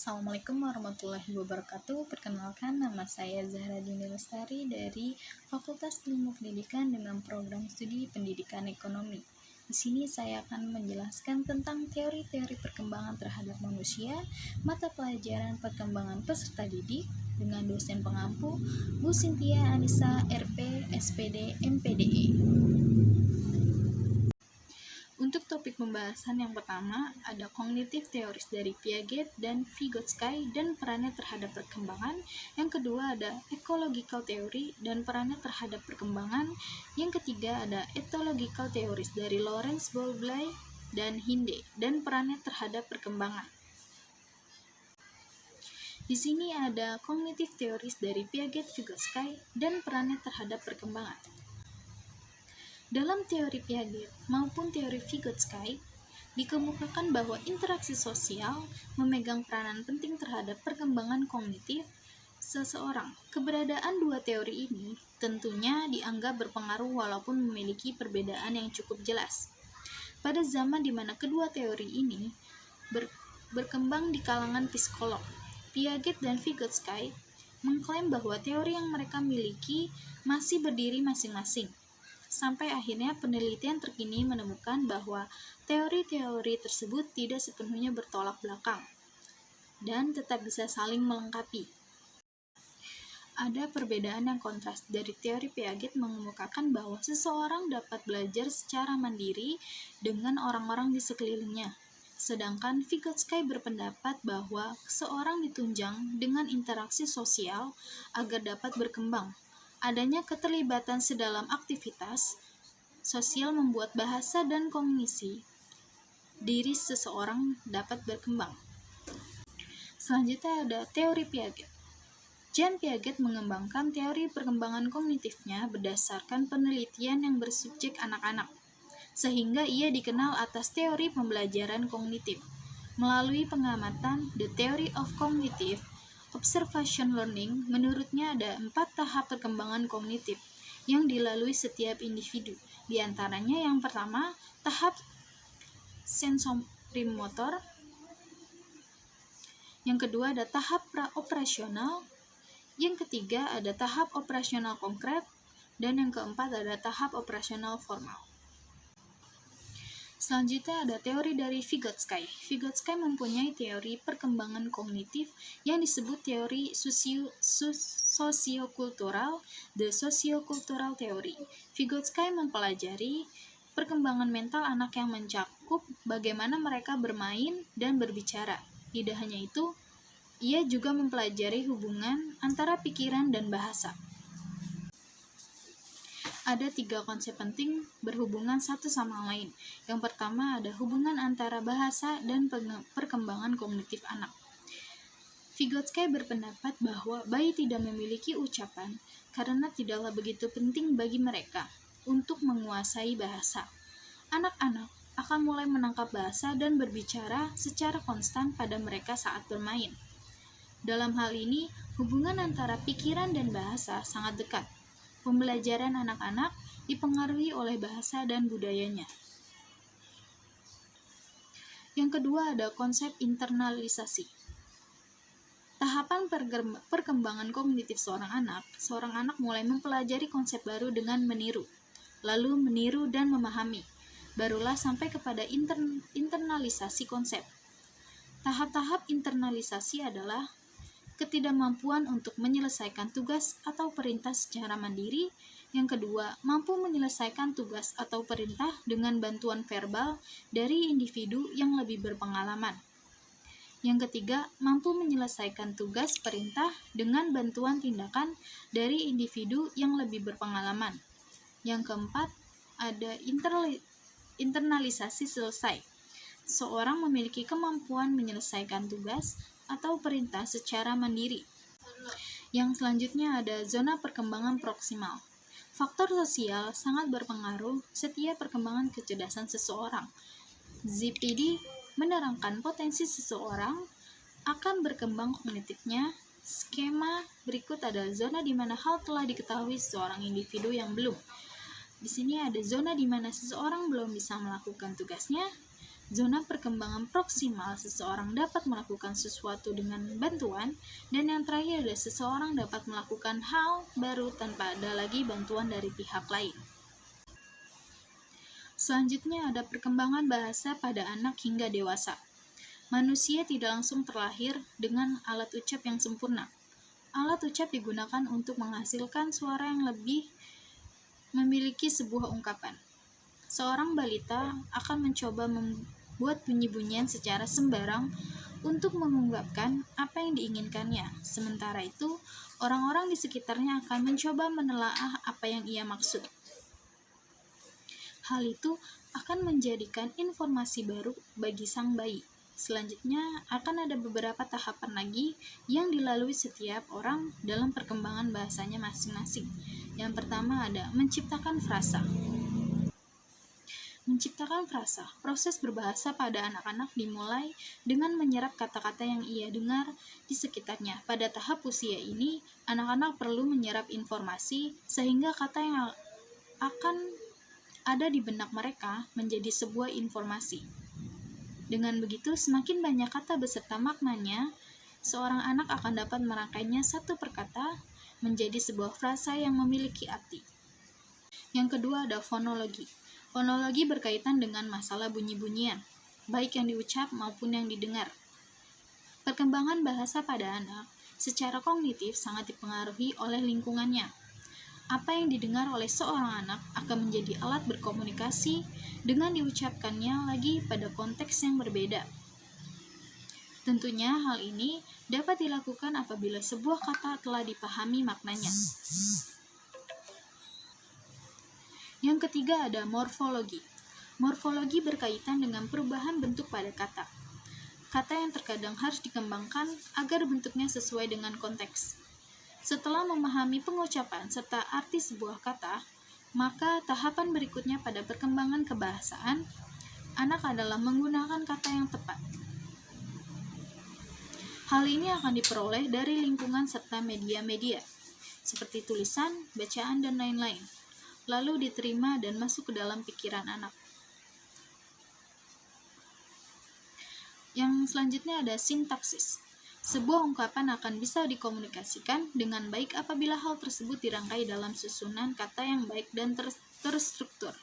Assalamualaikum warahmatullahi wabarakatuh. Perkenalkan, nama saya Zahra Dini Lestari dari Fakultas Ilmu Pendidikan dengan program studi Pendidikan Ekonomi. Di sini saya akan menjelaskan tentang teori-teori perkembangan terhadap manusia, mata pelajaran perkembangan peserta didik dengan dosen pengampu Bu Cynthia Anissa, RP, SPD, MPDE. Untuk topik pembahasan yang pertama, ada kognitif teoris dari Piaget dan Vygotsky dan perannya terhadap perkembangan. Yang kedua ada ecological theory dan perannya terhadap perkembangan. Yang ketiga ada ethological theories dari Lawrence Bowlby dan Hinde dan perannya terhadap perkembangan. Di sini ada kognitif teoris dari Piaget, Vygotsky dan perannya terhadap perkembangan. Dalam teori Piaget maupun teori Vygotsky, dikemukakan bahwa interaksi sosial memegang peranan penting terhadap perkembangan kognitif seseorang. Keberadaan dua teori ini tentunya dianggap berpengaruh walaupun memiliki perbedaan yang cukup jelas. Pada zaman di mana kedua teori ini berkembang di kalangan psikolog, Piaget dan Vygotsky mengklaim bahwa teori yang mereka miliki masih berdiri masing-masing. Sampai akhirnya penelitian terkini menemukan bahwa teori-teori tersebut tidak sepenuhnya bertolak belakang dan tetap bisa saling melengkapi. Ada perbedaan yang kontras dari teori Piaget mengemukakan bahwa seseorang dapat belajar secara mandiri dengan orang-orang di sekelilingnya. Sedangkan Vygotsky berpendapat bahwa seseorang ditunjang dengan interaksi sosial agar dapat berkembang. Adanya keterlibatan sedalam aktivitas sosial membuat bahasa dan kognisi diri seseorang dapat berkembang. Selanjutnya ada teori Piaget. Jean Piaget mengembangkan teori perkembangan kognitifnya berdasarkan penelitian yang bersubjek anak-anak, sehingga ia dikenal atas teori pembelajaran kognitif. Melalui pengamatan The Theory of Cognitive Observation Learning, menurutnya ada 4 tahap perkembangan kognitif yang dilalui setiap individu. Di antaranya yang pertama, tahap sensorimotor. Yang kedua ada tahap pra-operasional. Yang ketiga ada tahap operasional konkret. Dan yang keempat ada tahap operasional formal. Selanjutnya ada teori dari Vygotsky. Vygotsky mempunyai teori perkembangan kognitif yang disebut teori sosiokultural, the sociocultural theory. Vygotsky mempelajari perkembangan mental anak yang mencakup bagaimana mereka bermain dan berbicara. Tidak hanya itu, ia juga mempelajari hubungan antara pikiran dan bahasa. Ada 3 konsep penting berhubungan satu sama lain. Yang pertama ada hubungan antara bahasa dan perkembangan kognitif anak. Vygotsky berpendapat bahwa bayi tidak memiliki ucapan karena tidaklah begitu penting bagi mereka untuk menguasai bahasa. Anak-anak akan mulai menangkap bahasa dan berbicara secara konstan pada mereka saat bermain. Dalam hal ini, hubungan antara pikiran dan bahasa sangat dekat. Pembelajaran anak-anak dipengaruhi oleh bahasa dan budayanya. Yang kedua ada konsep internalisasi. Tahapan perkembangan kognitif seorang anak mulai mempelajari konsep baru dengan meniru, lalu meniru dan memahami, barulah sampai kepada internalisasi konsep. Tahap-tahap internalisasi adalah ketidakmampuan untuk menyelesaikan tugas atau perintah secara mandiri. Yang kedua, mampu menyelesaikan tugas atau perintah dengan bantuan verbal dari individu yang lebih berpengalaman. Yang ketiga, mampu menyelesaikan tugas perintah dengan bantuan tindakan dari individu yang lebih berpengalaman. Yang keempat, ada internalisasi selesai. Seorang memiliki kemampuan menyelesaikan tugas atau perintah secara mandiri. Yang selanjutnya ada zona perkembangan proksimal. Faktor sosial sangat berpengaruh setiap perkembangan kecerdasan seseorang. ZPD menerangkan potensi seseorang akan berkembang kognitifnya. Skema berikut adalah zona di mana hal telah diketahui seseorang individu yang belum. Di sini ada zona di mana seseorang belum bisa melakukan tugasnya, zona perkembangan proksimal seseorang dapat melakukan sesuatu dengan bantuan, dan yang terakhir adalah seseorang dapat melakukan hal baru tanpa ada lagi bantuan dari pihak lain. Selanjutnya ada perkembangan bahasa pada anak hingga dewasa. Manusia tidak langsung terlahir dengan alat ucap yang sempurna. Alat ucap digunakan untuk menghasilkan suara yang lebih memiliki sebuah ungkapan. Seorang balita akan mencoba membuat bunyi-bunyian secara sembarang untuk mengungkapkan apa yang diinginkannya. Sementara itu, orang-orang di sekitarnya akan mencoba menelaah apa yang ia maksud. Hal itu akan menjadikan informasi baru bagi sang bayi. Selanjutnya, akan ada beberapa tahapan lagi yang dilalui setiap orang dalam perkembangan bahasanya masing-masing. Yang pertama ada menciptakan frasa. Menciptakan frasa, proses berbahasa pada anak-anak dimulai dengan menyerap kata-kata yang ia dengar di sekitarnya. Pada tahap usia ini, anak-anak perlu menyerap informasi sehingga kata yang akan ada di benak mereka menjadi sebuah informasi. Dengan begitu, semakin banyak kata beserta maknanya, seorang anak akan dapat merangkainya satu per kata menjadi sebuah frasa yang memiliki arti. Yang kedua ada fonologi. Fonologi berkaitan dengan masalah bunyi-bunyian, baik yang diucap maupun yang didengar. Perkembangan bahasa pada anak secara kognitif sangat dipengaruhi oleh lingkungannya. Apa yang didengar oleh seorang anak akan menjadi alat berkomunikasi dengan diucapkannya lagi pada konteks yang berbeda. Tentunya hal ini dapat dilakukan apabila sebuah kata telah dipahami maknanya. Yang ketiga ada morfologi. Morfologi berkaitan dengan perubahan bentuk pada kata. Kata yang terkadang harus dikembangkan agar bentuknya sesuai dengan konteks. Setelah memahami pengucapan serta arti sebuah kata, maka tahapan berikutnya pada perkembangan kebahasaan, anak adalah menggunakan kata yang tepat. Hal ini akan diperoleh dari lingkungan serta media-media, seperti tulisan, bacaan, dan lain-lain, lalu diterima dan masuk ke dalam pikiran anak. Yang selanjutnya ada sintaksis. Sebuah ungkapan akan bisa dikomunikasikan dengan baik apabila hal tersebut dirangkai dalam susunan kata yang baik dan terstruktur,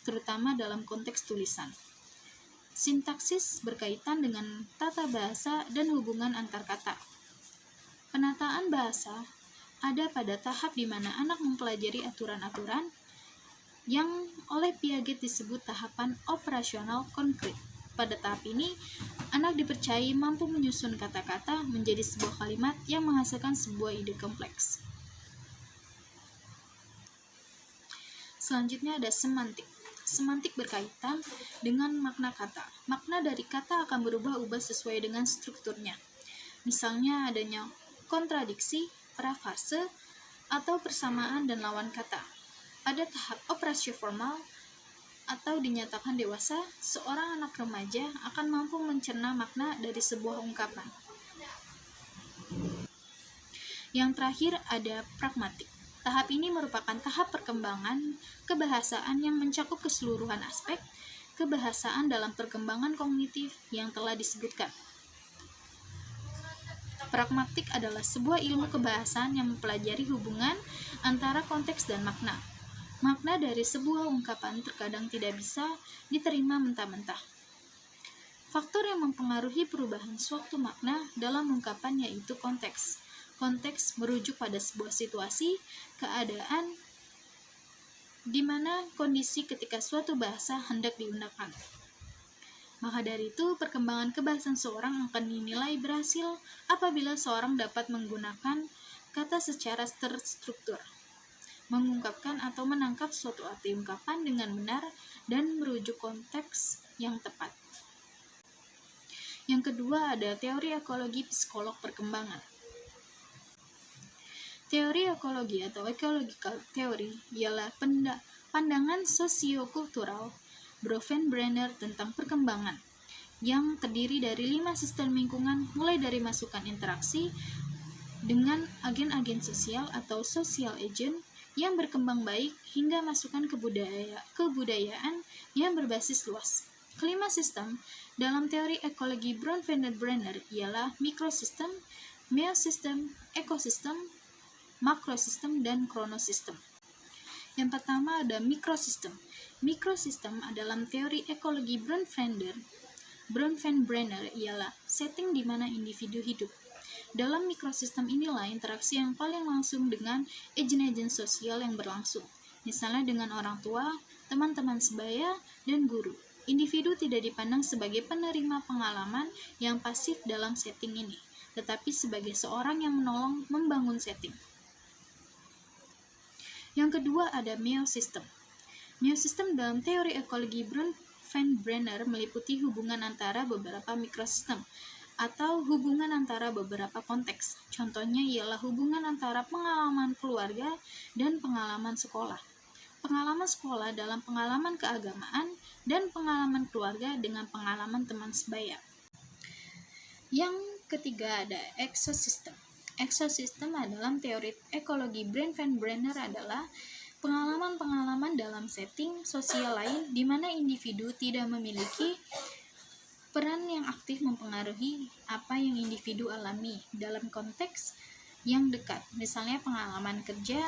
terutama dalam konteks tulisan. Sintaksis berkaitan dengan tata bahasa dan hubungan antar kata. Penataan bahasa ada pada tahap di mana anak mempelajari aturan-aturan yang oleh Piaget disebut tahapan operasional konkret. Pada tahap ini, anak dipercayai mampu menyusun kata-kata menjadi sebuah kalimat yang menghasilkan sebuah ide kompleks. Selanjutnya ada semantik. Semantik berkaitan dengan makna kata. Makna dari kata akan berubah-ubah sesuai dengan strukturnya. Misalnya adanya kontradiksi, parafrase, atau persamaan dan lawan kata. Pada tahap operasi formal, atau dinyatakan dewasa, seorang anak remaja akan mampu mencerna makna dari sebuah ungkapan. Yang terakhir ada pragmatik. Tahap ini merupakan tahap perkembangan kebahasaan yang mencakup keseluruhan aspek kebahasaan dalam perkembangan kognitif yang telah disebutkan. Pragmatik adalah sebuah ilmu kebahasaan yang mempelajari hubungan antara konteks dan makna. Makna dari sebuah ungkapan terkadang tidak bisa diterima mentah-mentah. Faktor yang mempengaruhi perubahan suatu makna dalam ungkapan yaitu konteks. Konteks merujuk pada sebuah situasi, keadaan, di mana kondisi ketika suatu bahasa hendak digunakan. Maka dari itu, perkembangan kebahasaan seorang akan dinilai berhasil apabila seorang dapat menggunakan kata secara terstruktur, mengungkapkan atau menangkap suatu arti ungkapan dengan benar dan merujuk konteks yang tepat. Yang kedua ada teori ekologi psikolog perkembangan. Teori ekologi atau ecological theory ialah pandangan sosiokultural Bronfenbrenner tentang perkembangan yang terdiri dari 5 sistem lingkungan, mulai dari masukan interaksi dengan agen-agen sosial atau social agent yang berkembang baik hingga masukan kebudayaan yang berbasis luas. Kelima sistem dalam teori ekologi Bronfender-Brenner ialah mikrosistem, meosistem, ekosistem, makrosistem, dan kronosistem. Yang pertama ada mikrosistem. Mikrosistem dalam teori ekologi Bronfender-Brenner ialah setting di mana individu hidup. Dalam mikrosistem inilah interaksi yang paling langsung dengan agen-agen sosial yang berlangsung, misalnya dengan orang tua, teman-teman sebaya, dan guru. Individu tidak dipandang sebagai penerima pengalaman yang pasif dalam setting ini, tetapi sebagai seorang yang menolong membangun setting. Yang kedua ada meosistem. Meosistem dalam teori ekologi Bronfender-Brenner meliputi hubungan antara beberapa mikrosistem atau hubungan antara beberapa konteks. Contohnya ialah hubungan antara pengalaman keluarga dan pengalaman sekolah. Pengalaman sekolah dalam pengalaman keagamaan, dan pengalaman keluarga dengan pengalaman teman sebaya. Yang ketiga ada ekosistem. Ekosistem dalam teori ekologi Bronfender-Brenner adalah pengalaman-pengalaman dalam setting sosial lain di mana individu tidak memiliki peran yang aktif mempengaruhi apa yang individu alami dalam konteks yang dekat. Misalnya pengalaman kerja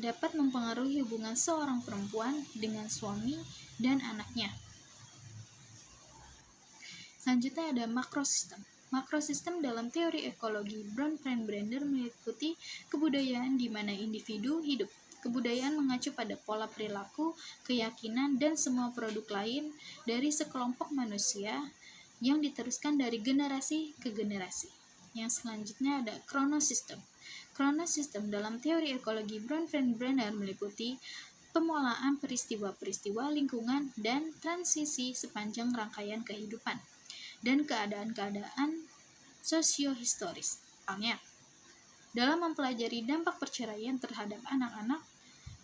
dapat mempengaruhi hubungan seorang perempuan dengan suami dan anaknya. Selanjutnya ada makrosistem. Makrosistem dalam teori ekologi Bronfender-Brenner meliputi kebudayaan di mana individu hidup. Kebudayaan mengacu pada pola perilaku, keyakinan, dan semua produk lain dari sekelompok manusia yang diteruskan dari generasi ke generasi. Yang selanjutnya ada kronosistem. Kronosistem dalam teori ekologi Bronfender-Brenner meliputi pemulaan peristiwa-peristiwa lingkungan dan transisi sepanjang rangkaian kehidupan dan keadaan-keadaan sosiohistoris. Misalnya, dalam mempelajari dampak perceraian terhadap anak-anak,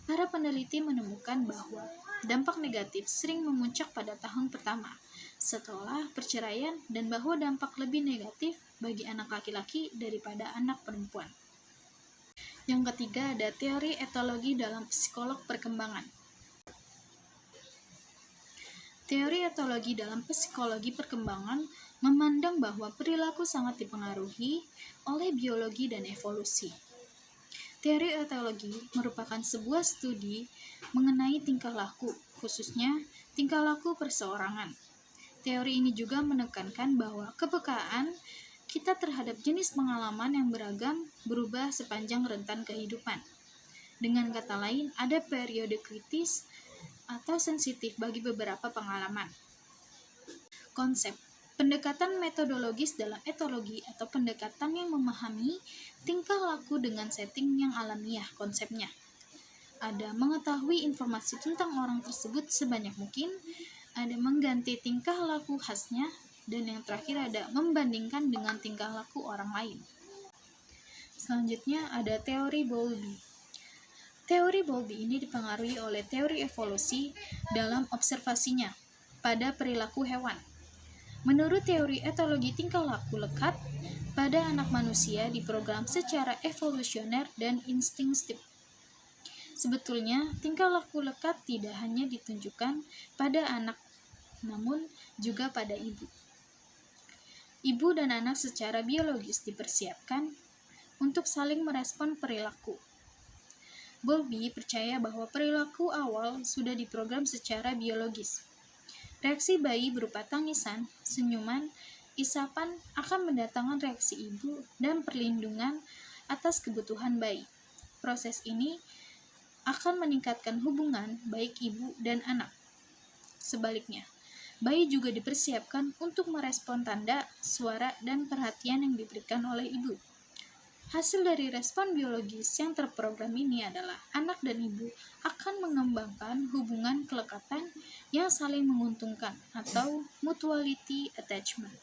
para peneliti menemukan bahwa dampak negatif sering memuncak pada tahun pertama setelah perceraian dan bahwa dampak lebih negatif bagi anak laki-laki daripada anak perempuan. Yang ketiga ada teori etologi dalam psikolog perkembangan. Teori etologi dalam psikologi perkembangan memandang bahwa perilaku sangat dipengaruhi oleh biologi dan evolusi. Teori etologi merupakan sebuah studi mengenai tingkah laku, khususnya tingkah laku perseorangan. Teori ini juga menekankan bahwa kepekaan kita terhadap jenis pengalaman yang beragam berubah sepanjang rentan kehidupan. Dengan kata lain, ada periode kritis atau sensitif bagi beberapa pengalaman. Konsep pendekatan metodologis dalam etologi atau pendekatan yang memahami tingkah laku dengan setting yang alamiah konsepnya. Ada mengetahui informasi tentang orang tersebut sebanyak mungkin, ada mengganti tingkah laku khasnya, dan yang terakhir ada membandingkan dengan tingkah laku orang lain. Selanjutnya ada teori Bowlby. Teori Bowlby ini dipengaruhi oleh teori evolusi dalam observasinya pada perilaku hewan. Menurut teori etologi tingkah laku lekat pada anak manusia diprogram secara evolusioner dan instinktif. Sebetulnya, tingkah laku lekat tidak hanya ditunjukkan pada anak, namun juga pada ibu. Ibu dan anak secara biologis dipersiapkan untuk saling merespon perilaku. Bowlby percaya bahwa perilaku awal sudah diprogram secara biologis. Reaksi bayi berupa tangisan, senyuman, isapan akan mendatangkan reaksi ibu dan perlindungan atas kebutuhan bayi. Proses ini akan meningkatkan hubungan baik ibu dan anak. Sebaliknya, bayi juga dipersiapkan untuk merespon tanda, suara, dan perhatian yang diberikan oleh ibu. Hasil dari respon biologis yang terprogram ini adalah anak dan ibu akan mengembangkan hubungan kelekatan yang saling menguntungkan atau mutuality attachment.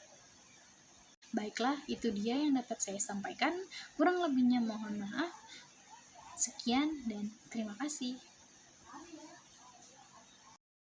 Baiklah, itu dia yang dapat saya sampaikan. Kurang lebihnya mohon maaf. Sekian dan terima kasih.